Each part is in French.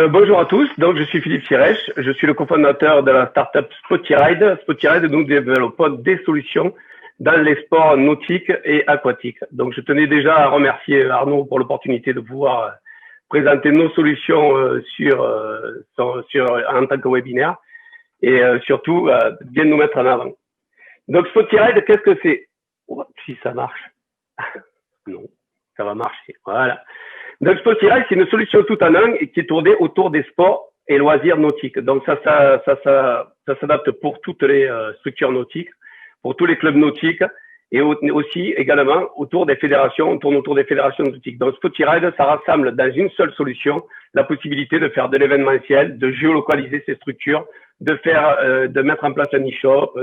Bonjour à tous, donc je suis Philippe Sirèche, je suis le cofondateur de la startup Spotyride. Spotyride, nous développons des solutions dans les sports nautiques et aquatiques. Donc je tenais déjà à remercier Arnaud pour l'opportunité de pouvoir présenter nos solutions en tant que webinaire et surtout bien nous mettre en avant. Donc Spotyride, qu'est-ce que c'est? Si ça marche. Non, ça va marcher. Voilà. Donc Spotyride, c'est une solution tout en un qui est tournée autour des sports et loisirs nautiques. Donc ça s'adapte pour toutes les structures nautiques, pour tous les clubs nautiques et aussi également autour des fédérations, on tourne autour des fédérations nautiques. Donc Spotyride, ça rassemble dans une seule solution la possibilité de faire de l'événementiel, de géolocaliser ces structures, de mettre en place un e-shop,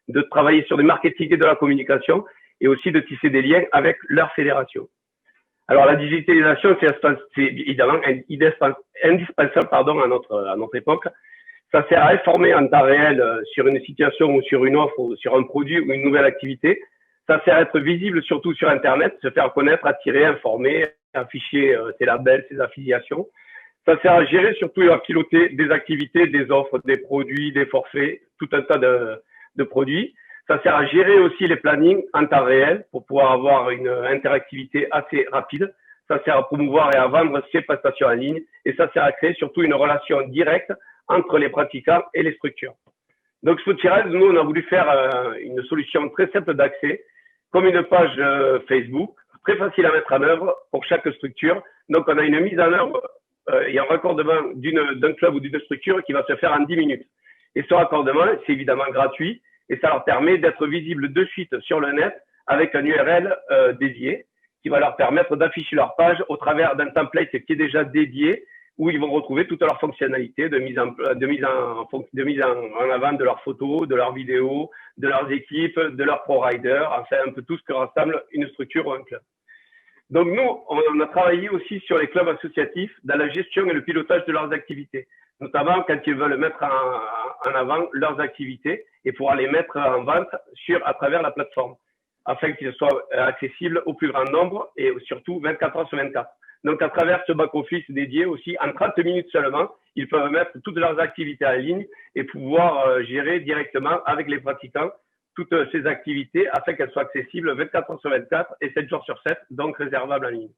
de travailler sur du marketing et de la communication et aussi de tisser des liens avec leur fédération. Alors la digitalisation, c'est évidemment indispensable à notre époque. Ça sert à informer en temps réel sur une situation ou sur une offre ou sur un produit ou une nouvelle activité. Ça sert à être visible surtout sur Internet, se faire connaître, attirer, informer, afficher ses labels, ses affiliations. Ça sert à gérer surtout et à piloter des activités, des offres, des produits, des forfaits, tout un tas de produits. Ça sert à gérer aussi les plannings en temps réel pour pouvoir avoir une interactivité assez rapide. Ça sert à promouvoir et à vendre ses prestations en ligne et ça sert à créer surtout une relation directe entre les pratiquants et les structures. Donc Spotyride, nous on a voulu faire une solution très simple d'accès, comme une page Facebook, très facile à mettre en œuvre pour chaque structure. Donc on a une mise en œuvre et un raccordement d'un club ou d'une structure qui va se faire en 10 minutes. Et ce raccordement, c'est évidemment gratuit. Et ça leur permet d'être visibles de suite sur le net avec un URL dédié qui va leur permettre d'afficher leur page au travers d'un template qui est déjà dédié où ils vont retrouver toutes leurs fonctionnalités de mise en avant de leurs photos, de leurs vidéos, de leurs équipes, de leurs pro-riders, enfin un peu tout ce que rassemble une structure ou un club. Donc nous, on a travaillé aussi sur les clubs associatifs dans la gestion et le pilotage de leurs activités, notamment quand ils veulent mettre en avant leurs activités et pouvoir les mettre en vente à travers la plateforme, afin qu'ils soient accessibles au plus grand nombre et surtout 24 heures sur 24. Donc à travers ce back-office dédié aussi, en 30 minutes seulement, ils peuvent mettre toutes leurs activités en ligne et pouvoir gérer directement avec les pratiquants toutes ces activités afin qu'elles soient accessibles 24 heures sur 24 et 7 jours sur 7, donc réservables en ligne.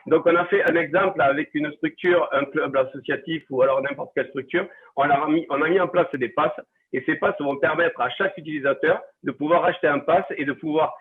Donc, on a fait un exemple avec une structure, un club associatif ou alors n'importe quelle structure. On a mis en place des passes et ces passes vont permettre à chaque utilisateur de pouvoir acheter un pass et de pouvoir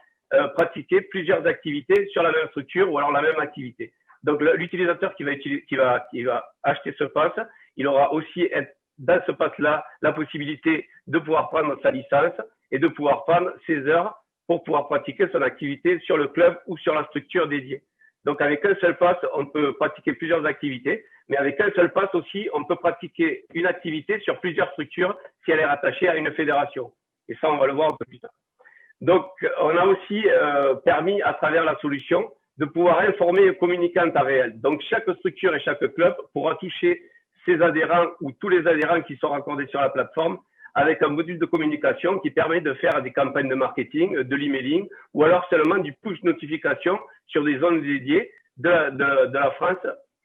pratiquer plusieurs activités sur la même structure ou alors la même activité. Donc, l'utilisateur qui va acheter ce pass, il aura aussi dans ce pass-là la possibilité de pouvoir prendre sa licence et de pouvoir prendre ses heures pour pouvoir pratiquer son activité sur le club ou sur la structure dédiée. Donc, avec un seul pass, on peut pratiquer plusieurs activités, mais avec un seul pass aussi, on peut pratiquer une activité sur plusieurs structures si elle est rattachée à une fédération. Et ça, on va le voir un peu plus tard. Donc, on a aussi permis, à travers la solution, de pouvoir informer et communiquer en temps réel. Donc, chaque structure et chaque club pourra toucher ses adhérents ou tous les adhérents qui sont raccordés sur la plateforme avec un module de communication qui permet de faire des campagnes de marketing, de l'emailing ou alors seulement du push notification sur des zones dédiées de la France.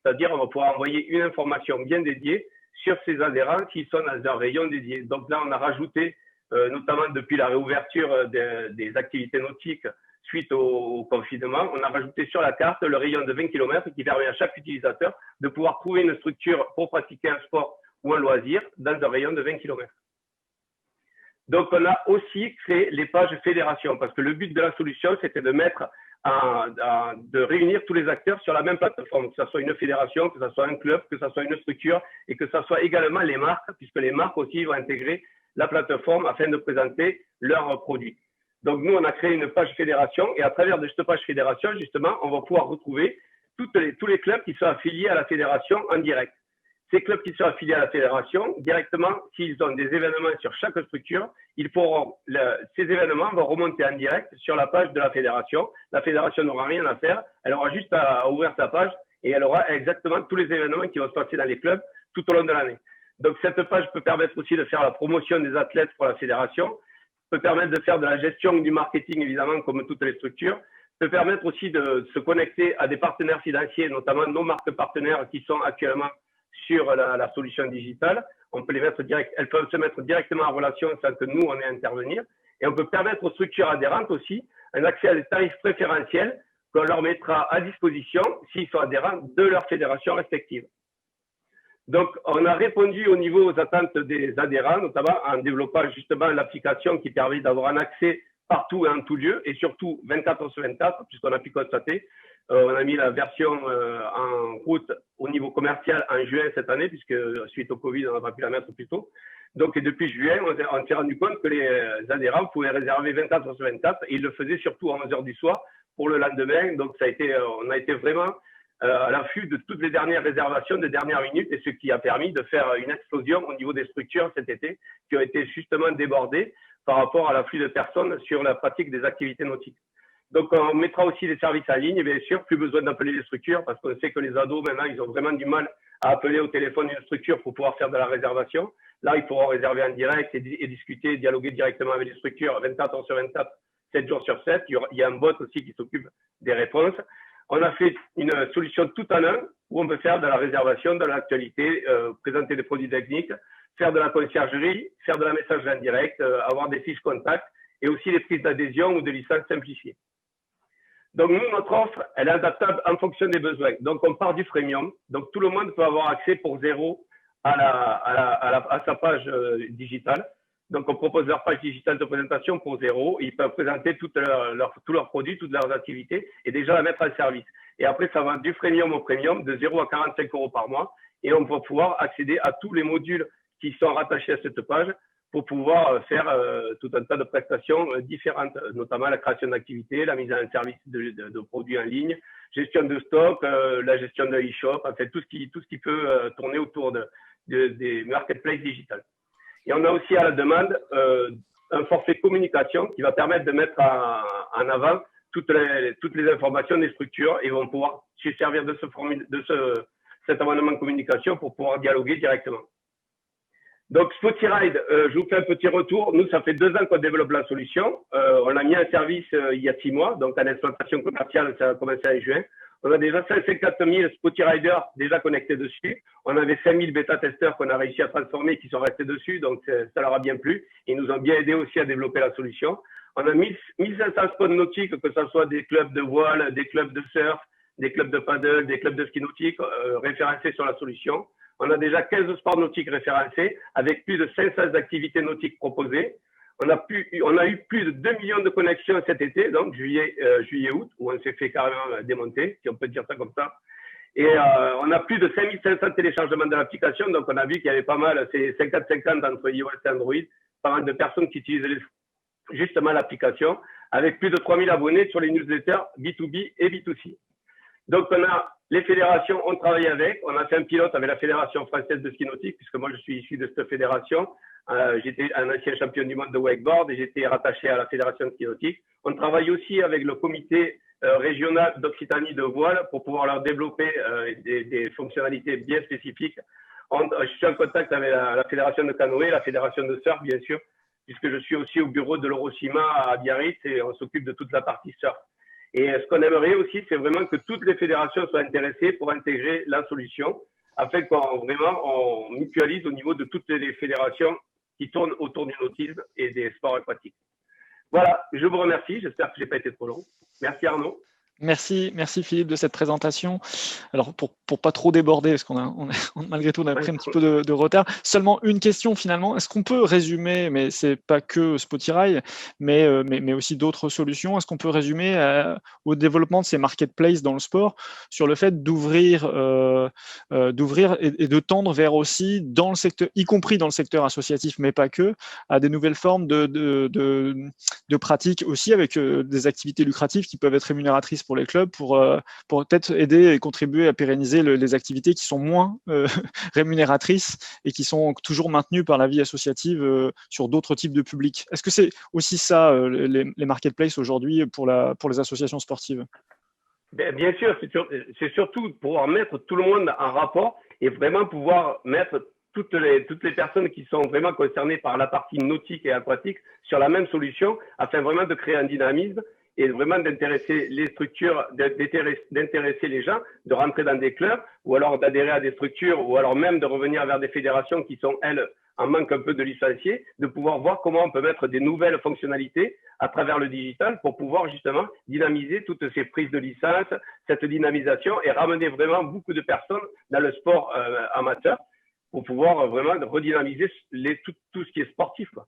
C'est-à-dire, on va pouvoir envoyer une information bien dédiée sur ces adhérents qui sont dans un rayon dédié. Donc là, on a rajouté, notamment depuis la réouverture des activités nautiques suite au confinement, on a rajouté sur la carte le rayon de 20 km qui permet à chaque utilisateur de pouvoir trouver une structure pour pratiquer un sport ou un loisir dans un rayon de 20 km. Donc, on a aussi créé les pages fédération parce que le but de la solution, c'était de réunir tous les acteurs sur la même plateforme, que ce soit une fédération, que ce soit un club, que ce soit une structure et que ce soit également les marques, puisque les marques aussi vont intégrer la plateforme afin de présenter leurs produits. Donc, nous, on a créé une page fédération et à travers de cette page fédération, justement, on va pouvoir retrouver tous les clubs qui sont affiliés à la fédération en direct. Ces clubs qui sont affiliés à la fédération, directement, s'ils ont des événements sur chaque structure, ces événements vont remonter en direct sur la page de la fédération. La fédération n'aura rien à faire. Elle aura juste à ouvrir sa page et elle aura exactement tous les événements qui vont se passer dans les clubs tout au long de l'année. Donc, cette page peut permettre aussi de faire la promotion des athlètes pour la fédération, peut permettre de faire de la gestion du marketing, évidemment, comme toutes les structures, peut permettre aussi de se connecter à des partenaires financiers, notamment nos marques partenaires qui sont actuellement sur la solution digitale. On peut les mettre elles peuvent se mettre directement en relation sans que nous, on ait à intervenir. Et on peut permettre aux structures adhérentes aussi un accès à des tarifs préférentiels qu'on leur mettra à disposition, s'ils sont adhérents, de leur fédération respective. Donc, on a répondu au niveau aux attentes des adhérents, notamment en développant justement l'application qui permet d'avoir un accès partout et en tout lieu, et surtout 24 heures sur 24, puisqu'on a pu constater. On a mis la version en route au niveau commercial en juin cette année, puisque suite au Covid, on n'a pas pu la mettre plus tôt. Donc, et depuis juin, on s'est rendu compte que les adhérents pouvaient réserver 24 heures sur 24, et ils le faisaient surtout à 11 heures du soir pour le lendemain. Donc, on a été vraiment à l'affût de toutes les dernières réservations de dernière minute, et ce qui a permis de faire une explosion au niveau des structures cet été qui ont été justement débordées par rapport à l'afflux de personnes sur la pratique des activités nautiques. Donc, on mettra aussi des services en ligne, et bien sûr, plus besoin d'appeler les structures parce qu'on sait que les ados, maintenant, ils ont vraiment du mal à appeler au téléphone une structure pour pouvoir faire de la réservation. Là, ils pourront réserver en direct et discuter, dialoguer directement avec les structures 24 heures sur 24, 7 jours sur 7. Il y a un bot aussi qui s'occupe des réponses. On a fait une solution tout en un où on peut faire de la réservation, de l'actualité, présenter des produits techniques, faire de la conciergerie, faire de la messagerie en direct, avoir des fiches contacts et aussi les prises d'adhésion ou de licences simplifiées. Donc, nous, notre offre, elle est adaptable en fonction des besoins. Donc, on part du freemium. Donc, tout le monde peut avoir accès pour zéro à sa page digitale. Donc, on propose leur page digitale de présentation pour zéro. Ils peuvent présenter tous leurs produits, toutes leurs activités et déjà la mettre en service. Et après, ça va du freemium au premium, de 0 à 45 € par mois. Et on va pouvoir accéder à tous les modules qui sont rattachés à cette page pour pouvoir faire tout un tas de prestations différentes, notamment la création d'activités, la mise en service de produits en ligne, gestion de stock, la gestion de e-shop, en fait, tout ce qui peut tourner autour des marketplaces digitales. Et on a aussi à la demande un forfait communication qui va permettre de mettre en avant toutes les informations des structures et vont pouvoir se servir de cet abonnement de communication pour pouvoir dialoguer directement. Donc, Spotiride, je vous fais un petit retour. Nous, ça fait 2 ans qu'on développe la solution. On l'a mis en service il y a 6 mois, donc en exploitation commerciale, ça a commencé en juin. On a déjà 154 000 Spotiriders déjà connectés dessus. On avait 5 000 bêta-testeurs qu'on a réussi à transformer qui sont restés dessus, donc ça leur a bien plu. Ils nous ont bien aidé aussi à développer la solution. On a 1500 spots nautiques, que ce soit des clubs de voile, des clubs de surf, des clubs de paddle, des clubs de ski nautique référencés sur la solution. On a déjà 15 sports nautiques référencés avec plus de 500 activités nautiques proposées. On a eu plus de 2 millions de connexions cet été, donc juillet-août, où on s'est fait carrément démonter, si on peut dire ça comme ça. Et on a plus de 5500 téléchargements de l'application, donc on a vu qu'il y avait pas mal, c'est 50-50 entre iOS et Android, pas mal de personnes qui utilisent justement l'application, avec plus de 3000 abonnés sur les newsletters B2B et B2C. Donc, les fédérations, on travaille avec. On a fait un pilote avec la Fédération française de ski nautique, puisque moi, je suis issu de cette fédération. J'étais un ancien champion du monde de wakeboard et j'étais rattaché à la Fédération de ski nautique. On travaille aussi avec le comité régional d'Occitanie de voile pour pouvoir leur développer des fonctionnalités bien spécifiques. Je suis en contact avec la Fédération de canoë, la Fédération de surf, bien sûr, puisque je suis aussi au bureau de l'Eurocima à Biarritz et on s'occupe de toute la partie surf. Et ce qu'on aimerait aussi, c'est vraiment que toutes les fédérations soient intéressées pour intégrer la solution, afin qu'on mutualise au niveau de toutes les fédérations qui tournent autour du nautisme et des sports aquatiques. Voilà, je vous remercie. J'espère que je n'ai pas été trop long. Merci Arnaud. Merci Philippe de cette présentation. Alors pour pas trop déborder, parce malgré tout on a pris un petit peu de retard, seulement une question finalement. Est-ce qu'on peut résumer, mais c'est pas que Spotiride, mais aussi d'autres solutions, est-ce qu'on peut résumer au développement de ces marketplaces dans le sport sur le fait d'ouvrir et de tendre vers aussi dans le secteur, y compris dans le secteur associatif, mais pas que, à des nouvelles formes de pratiques aussi avec des activités lucratives qui peuvent être rémunératrices pour les clubs pour peut-être aider et contribuer à pérenniser les activités qui sont moins rémunératrices et qui sont toujours maintenues par la vie associative sur d'autres types de publics. Est-ce que c'est aussi ça les marketplaces aujourd'hui pour les associations sportives? Bien sûr, c'est surtout pouvoir mettre tout le monde en rapport et vraiment pouvoir mettre toutes les personnes qui sont vraiment concernées par la partie nautique et aquatique sur la même solution, afin vraiment de créer un dynamisme et vraiment d'intéresser les structures, d'intéresser les gens, de rentrer dans des clubs ou alors d'adhérer à des structures ou alors même de revenir vers des fédérations qui sont, elles, en manque un peu de licenciés, de pouvoir voir comment on peut mettre des nouvelles fonctionnalités à travers le digital pour pouvoir justement dynamiser toutes ces prises de licence, cette dynamisation et ramener vraiment beaucoup de personnes dans le sport amateur pour pouvoir vraiment redynamiser tout ce qui est sportif, quoi.